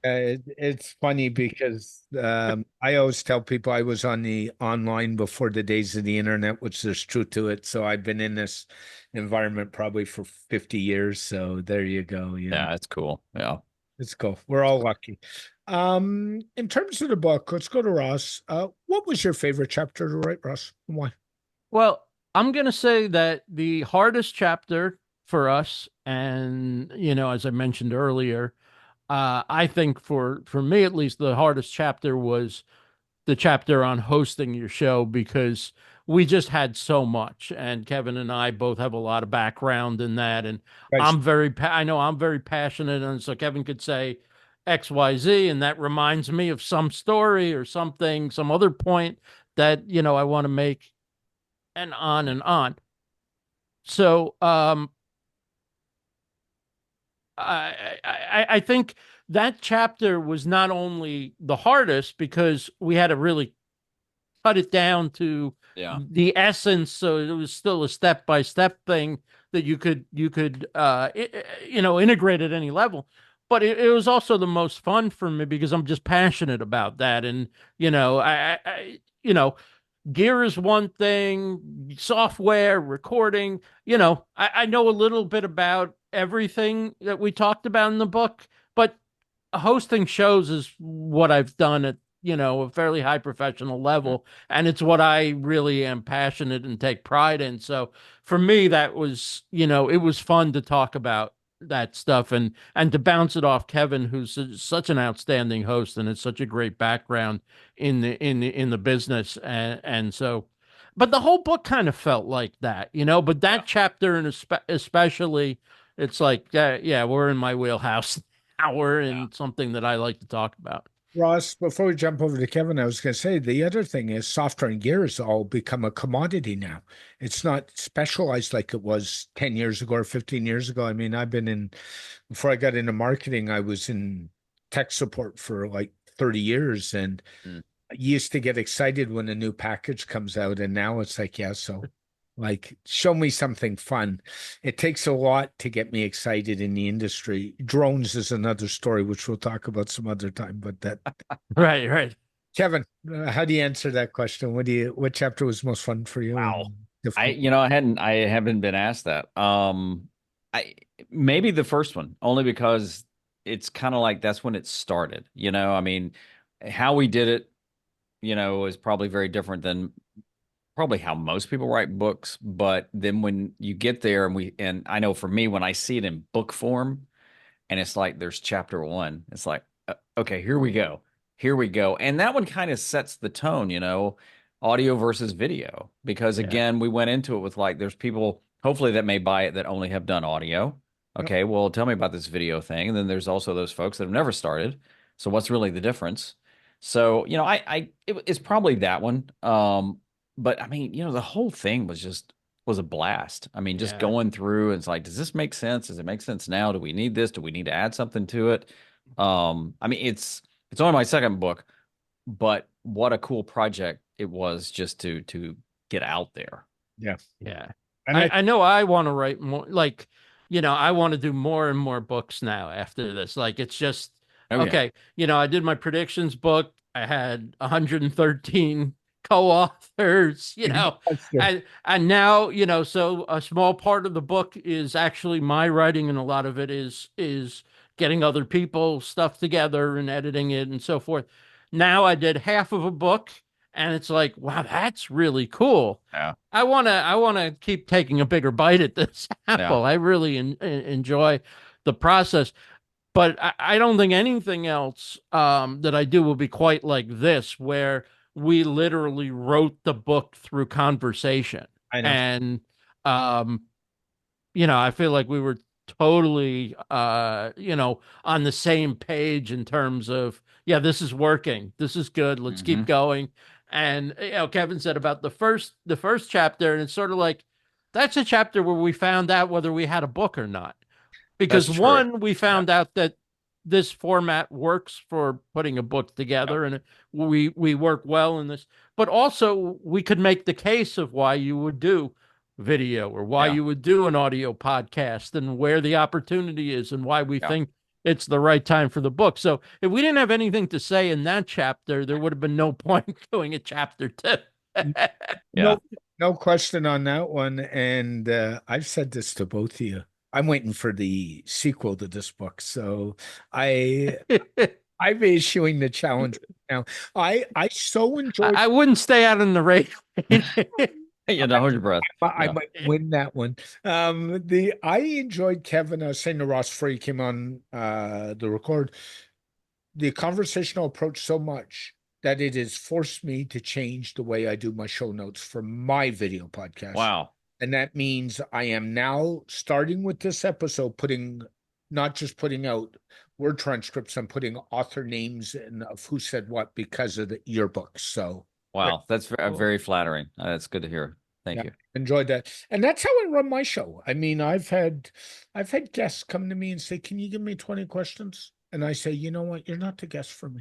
It's funny because I always tell people I was on the online before the days of the internet, which there's truth to it. So I've been in this environment probably for 50 years. So there you go. Yeah. It's cool. Yeah. It's cool. We're all lucky. In terms of the book, let's go to Ross. What was your favorite chapter to write, Ross? And why? Well, I'm gonna say that the hardest chapter for us, and as I mentioned earlier, I think for me at least, the hardest chapter was the chapter on hosting your show because we just had so much, and Kevin and I both have a lot of background in that, and Guys, I know I'm very passionate, and so Kevin could say XYZ, and that reminds me of some story or something, some other point that I want to make, and on and on. So I think that chapter was not only the hardest because we had to really cut it down to Yeah. the essence, so it was still a step by step thing that you could integrate at any level. But it was also the most fun for me because I'm just passionate about that, and gear is one thing, software, recording. I know a little bit about everything that we talked about in the book, but hosting shows is what I've done at a fairly high professional level, and it's what I really am passionate and take pride in. So for me, that was it was fun to talk about that stuff, and to bounce it off Kevin, who's such an outstanding host and has such a great background in the business, and so. But the whole book kind of felt like that, But Yeah. that chapter, and especially, it's like, yeah, we're in my wheelhouse. Hour Yeah. and something that I like to talk about. Ross, before we jump over to Kevin, I was going to say the other thing is software and gear has all become a commodity now. It's not specialized like it was 10 years ago or 15 years ago. I mean, before I got into marketing, I was in tech support for like 30 years, and Mm. you used to get excited when a new package comes out, and now it's like, yeah, so like show me something fun. It takes a lot to get me excited in the industry. Drones is another story, which we'll talk about some other time. But that, Right. Kevin, how do you answer that question? What chapter was most fun for you? Wow. And difficult? I haven't been asked that. I maybe the first one, only because it's kind of like that's when it started. I mean, how we did it, is probably very different than probably how most people write books. But then when you get there, and I know for me, when I see it in book form, and it's like there's chapter one, it's like, okay, here we go. Here we go. And that one kind of sets the tone, audio versus video, because Yeah. again, we went into it with like, there's people hopefully that may buy it that only have done audio. Okay, well, tell me about this video thing. And then there's also those folks that have never started. So what's really the difference? So, it's probably that one. But I mean, the whole thing was a blast. I mean, just Yeah. going through, and it's like, does this make sense? Does it make sense now? Do we need this? Do we need to add something to it? I mean, it's only my second book, but what a cool project it was just to get out there. Yeah. Yeah. And I know I want to write more, like, I want to do more and more books now after this. Like, it's just, Oh, yeah. okay, I did my predictions book. I had 113 co-authors, and now, so a small part of the book is actually my writing, and a lot of it is getting other people's stuff together and editing it and so forth. Now I did half of a book, and it's like, wow, that's really cool. Yeah. I wanna keep taking a bigger bite at this apple. I really enjoy the process, but I don't think anything else that I do will be quite like this, where we literally wrote the book through conversation. I know. And I feel like we were totally on the same page in terms of, yeah, this is working, this is good, let's keep going. And Kevin said about the first chapter, and it's sort of like, that's a chapter where we found out whether we had a book or not, because one, we found out that this format works for putting a book together, and we work well in this, but also we could make the case of why you would do video, or why you would do an audio podcast, and where the opportunity is, and why we think it's the right time for the book. So if we didn't have anything to say in that chapter, there would have been no point doing a chapter 2. No question on that one. And I've said this to both of you. I'm waiting for the sequel to this book. So I'm issuing the challenge now. I so enjoyed. I wouldn't stay out in the rain. Hold your breath. I might win that one. I enjoyed, Kevin. I was saying to Ross before he came on the record, the conversational approach so much that it has forced me to change the way I do my show notes for my video podcast. Wow. And that means I am now, starting with this episode, not just putting out word transcripts, I'm putting author names and of who said what because of your books. So wow, that's very flattering. That's good to hear. Thank you. Enjoyed that. And that's how I run my show. I mean, I've had guests come to me and say, "Can you give me 20 questions?" And I say, "You know what? You're not the guest for me.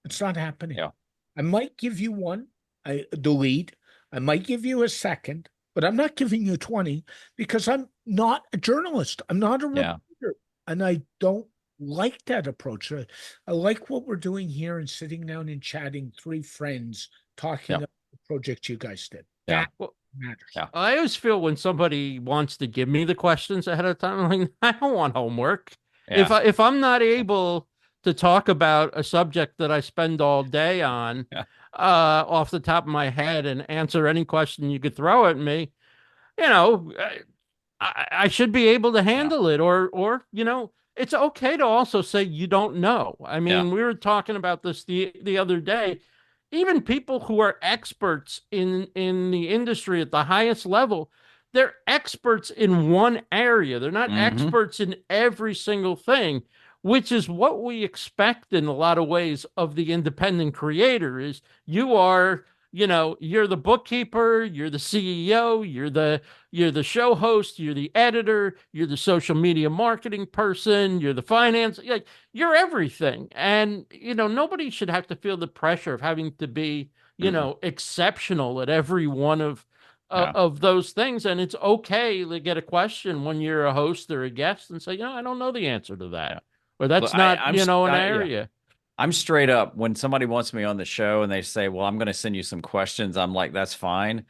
It's not happening. Yeah. I might give you one, the lead. I might give you a second, but I'm not giving you 20 because I'm not a journalist. I'm not a reporter, and I don't like that approach. I like what we're doing here and sitting down and chatting, three friends talking about the project you guys did. Yeah. That matters. Yeah. I always feel when somebody wants to give me the questions ahead of time, I'm like, I don't want homework. Yeah. If I'm not able to talk about a subject that I spend all day on, off the top of my head, and answer any question you could throw at me, I should be able to handle it. Or it's okay to also say you don't know. I mean, we were talking about this the other day. Even people who are experts in the industry at the highest level, they're experts in one area. They're not experts in every single thing, which is what we expect in a lot of ways of the independent creator. Is you are you're the bookkeeper, you're the CEO, you're the show host, you're the editor, you're the social media marketing person, you're the finance, like you're everything. And, nobody should have to feel the pressure of having to be, exceptional at every one of those things. And it's okay to get a question when you're a host or a guest and say, I don't know the answer to that. Yeah. Or that's Look, not, I'm an area. I'm straight up. When somebody wants me on the show and they say, well, I'm going to send you some questions, I'm like, that's fine,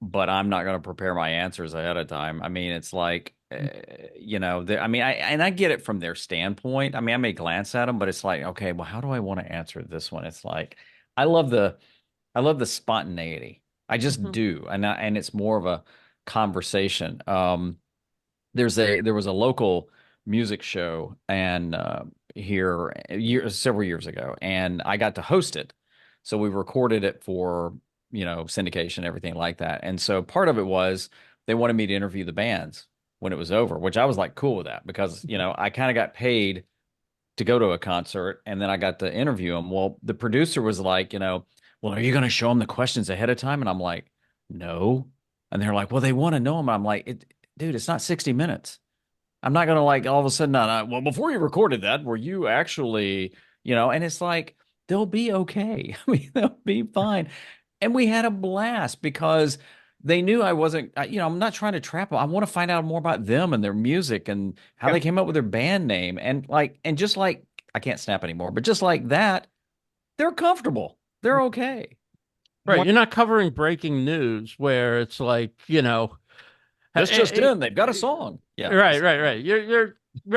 but I'm not going to prepare my answers ahead of time. I mean, it's like, I get it from their standpoint. I mean, I may glance at them, but it's like, okay, well, how do I want to answer this one? It's like, I love the, I love the spontaneity. I just do. And it's more of a conversation. There was a local music show and here several years ago, and I got to host it. So we recorded it for syndication, everything like that. And so part of it was they wanted me to interview the bands when it was over, which I was like cool with that because I kind of got paid to go to a concert, and then I got to interview them. Well, the producer was like, well, are you going to show them the questions ahead of time? And I'm like, no. And they're like, well, they want to know them. I'm like, dude, it's not 60 minutes. I'm not going to like all of a sudden, well, before you recorded that, were you actually, and it's like, they'll be okay. I mean, they'll be fine. And we had a blast because they knew I wasn't, I'm not trying to trap them. I want to find out more about them and their music and how they came up with their band name. And just like, I can't snap anymore, but just like that, they're comfortable. They're okay. Right. You're not covering breaking news where it's like, That's just in. They've got a song. Yeah. Right. You're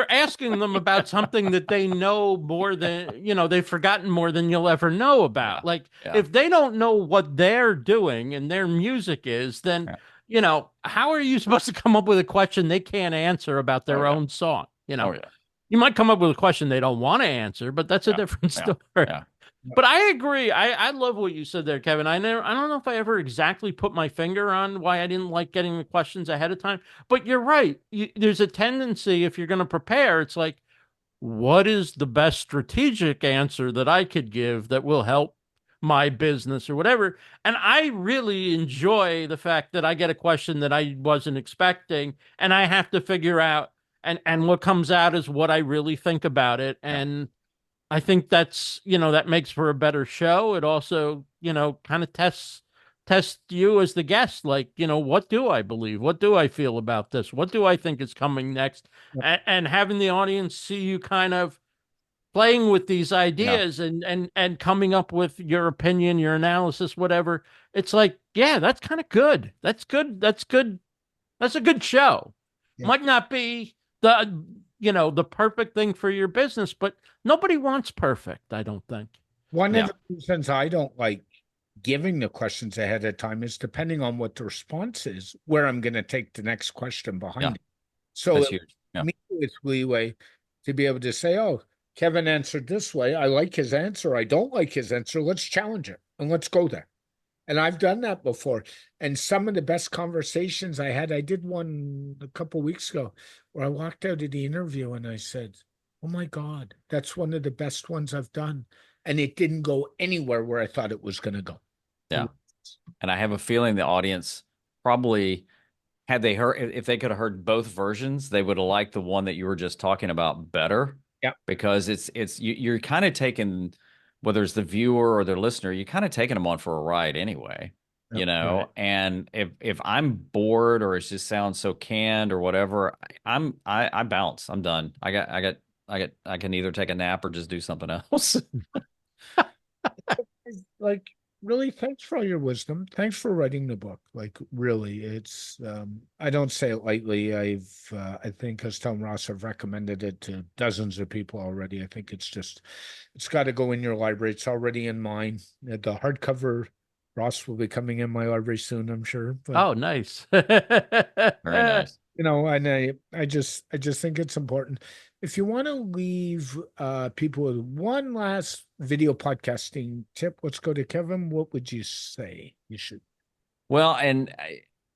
asking them about something that they know more than, they've forgotten more than you'll ever know about. If they don't know what they're doing and their music is, then, how are you supposed to come up with a question they can't answer about their own song? You might come up with a question they don't want to answer, but that's a different story. Yeah. But I agree. I love what you said there, Kevin. I don't know if I ever exactly put my finger on why I didn't like getting the questions ahead of time. But you're right. There's a tendency, if you're going to prepare, it's like, what is the best strategic answer that I could give that will help my business or whatever? And I really enjoy the fact that I get a question that I wasn't expecting, and I have to figure out, and what comes out is what I really think about it. And I think that's, that makes for a better show. It also, kind of tests you as the guest. Like, what do I believe? What do I feel about this? What do I think is coming next? And having the audience see you kind of playing with these ideas and coming up with your opinion, your analysis, whatever. It's like, yeah, that's kind of good. That's good. That's good. That's a good show. Yeah. Might not be the perfect thing for your business, but nobody wants perfect, I don't think. One of the reasons I don't like giving the questions ahead of time is depending on what the response is, where I'm going to take the next question behind it. So that's huge. Me, it's leeway to be able to say, oh, Kevin answered this way. I like his answer. I don't like his answer. Let's challenge it and let's go there. And I've done that before. And some of the best conversations I had, I did one a couple of weeks ago where I walked out of the interview and I said, oh my God, that's one of the best ones I've done. And it didn't go anywhere where I thought it was going to go. Yeah. And I have a feeling the audience probably, had they heard, if they could have heard both versions, they would have liked the one that you were just talking about better. Yeah. Because you're kind of taking, whether it's the viewer or the listener, you're kind of taking them on for a ride anyway, right. And if I'm bored or it just sounds so canned or whatever, I bounce. I'm done. I can either take a nap or just do something else. Like, really, thanks for all your wisdom. Thanks for writing the book. Like, really, it's I don't say it lightly. I think, as Tom Ross, I've recommended it to dozens of people already. I think it's got to go in your library. It's already in mine. The hardcover Ross will be coming in my library soon, I'm sure. But, oh, nice. Very nice. And I just think it's important. If you want to leave people with one last video podcasting tip, let's go to Kevin. What would you say you should? Well, and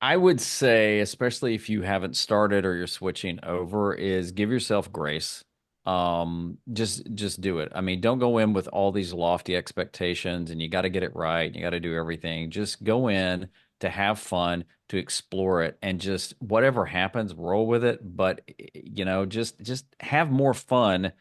I would say, especially if you haven't started or you're switching over, is give yourself grace. just do it. I mean, don't go in with all these lofty expectations and you got to get it right. You got to do everything. Just go in to have fun, to explore it, and just whatever happens, roll with it. But just have more fun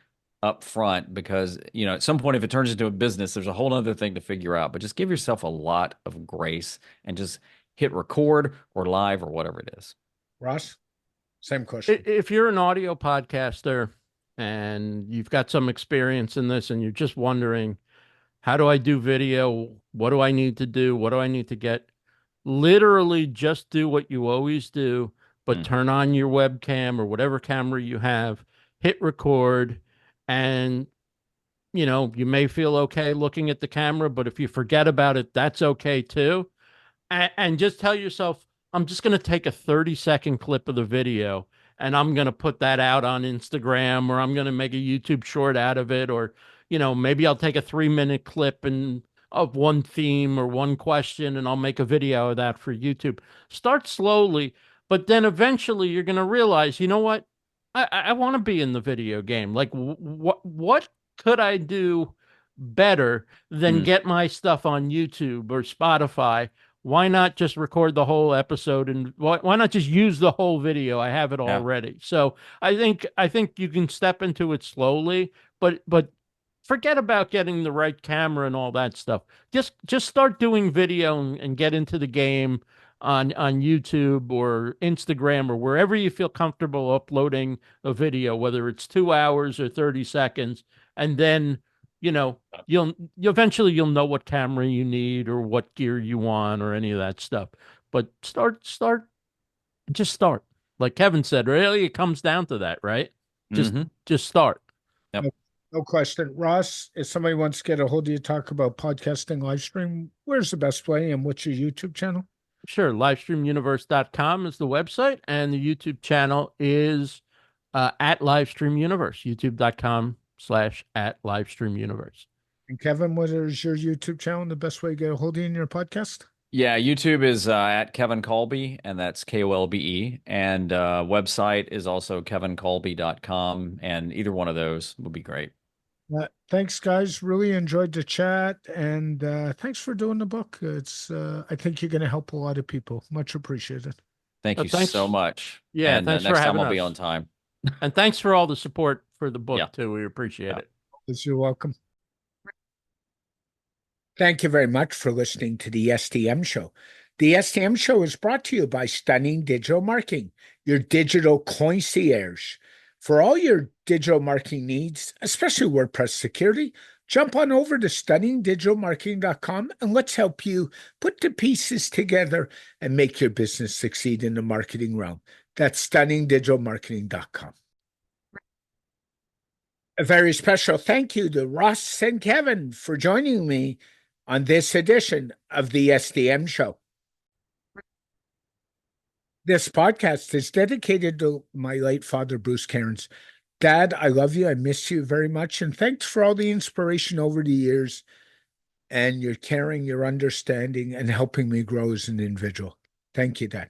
up front because, at some point, if it turns into a business, there's a whole other thing to figure out. But just give yourself a lot of grace and just hit record or live or whatever it is. Ross, same question. If you're an audio podcaster and you've got some experience in this and you're just wondering, how do I do video? What do I need to do? What do I need to get? Literally just do what you always do, but turn on your webcam or whatever camera you have, hit record, and you may feel okay looking at the camera, but if you forget about it, that's okay too. And just tell yourself, I'm just going to take a 30-second clip of the video and I'm going to put that out on Instagram, or I'm going to make a YouTube short out of it, or maybe I'll take a 3-minute clip of one theme or one question, and I'll make a video of that for YouTube. Start slowly, but then eventually you're going to realize, you know what? I want to be in the video game. Like, what could I do better than get my stuff on YouTube or Spotify? Why not just record the whole episode, and why not just use the whole video? I have it already. So I think you can step into it slowly, but forget about getting the right camera and all that stuff. Just start doing video and get into the game on YouTube or Instagram or wherever you feel comfortable uploading a video, whether it's 2 hours or 30 seconds. And then, you'll eventually know what camera you need or what gear you want or any of that stuff. But just start. Like Kevin said, really, it comes down to that, right? Just start. Yep. No question. Ross, if somebody wants to get a hold of you, talk about podcasting live stream, where's the best way and what's your YouTube channel? Sure. Livestreamuniverse.com is the website, and the YouTube channel is at Livestreamuniverse, youtube.com/@Livestreamuniverse. And Kevin, what is your YouTube channel and the best way to get a hold of you in your podcast? Yeah, YouTube is at Kevin Kolbe, and that's Kolbe. And website is also kevinkolbe.com, and either one of those would be great. Thanks, guys. Really enjoyed the chat, and thanks for doing the book. It's I think you're going to help a lot of people. Much appreciated. Thank you so much. Yeah, and thanks for next having time I'll us. be on time. And thanks for all the support for the book too. We appreciate it. You're welcome. Thank you very much for listening to the SDM Show. The SDM Show is brought to you by Stunning Digital Marketing, your digital concierge. For all your digital marketing needs, especially WordPress security, jump on over to stunningdigitalmarketing.com and let's help you put the pieces together and make your business succeed in the marketing realm. That's stunningdigitalmarketing.com. A very special thank you to Ross and Kevin for joining me on this edition of the SDM Show. This podcast is dedicated to my late father, Bruce Cairns. Dad, I love you. I miss you very much. And thanks for all the inspiration over the years and your caring, your understanding, and helping me grow as an individual. Thank you, Dad.